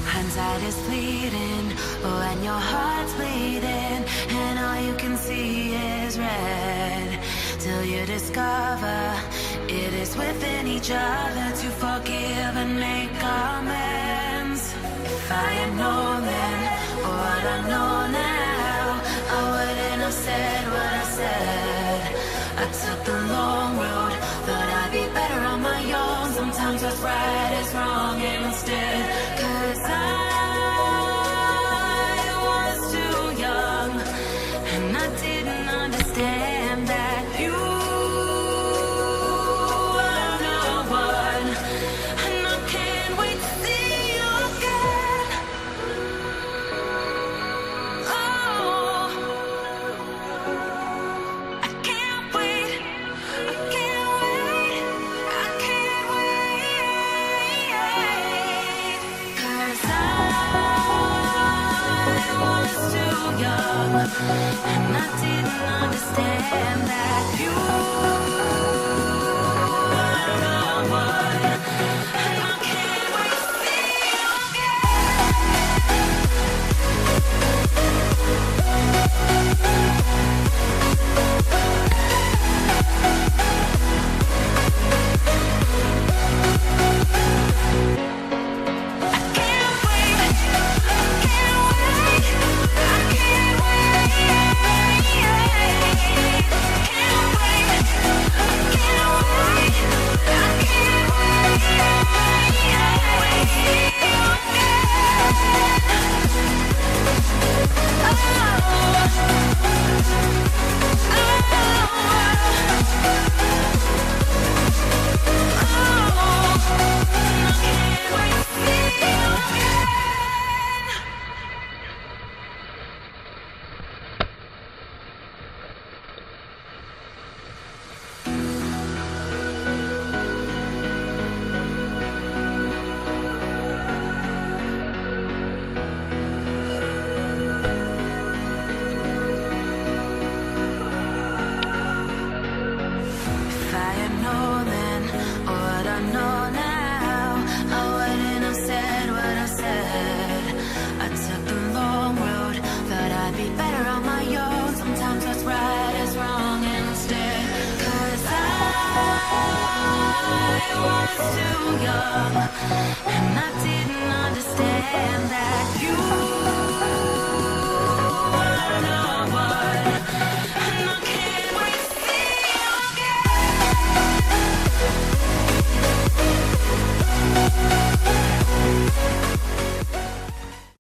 Hindsight is fleeting when your heart's bleeding and all you can see is red. Till you discover it is within each other to forgive and make amends. If I had known then what I know now, I wouldn't have said what I said. I took the long road, thought I'd be better on my own. Sometimes what's right is wrong instead. 'Cause I was too young and I didn't understand that you are the one, and I can't wait to see you again. Oh, I can't wait, I can't wait, I can't wait. 'Cause I was too young and I didn't understand that you are the one, and I can't wait to see you too young and I didn't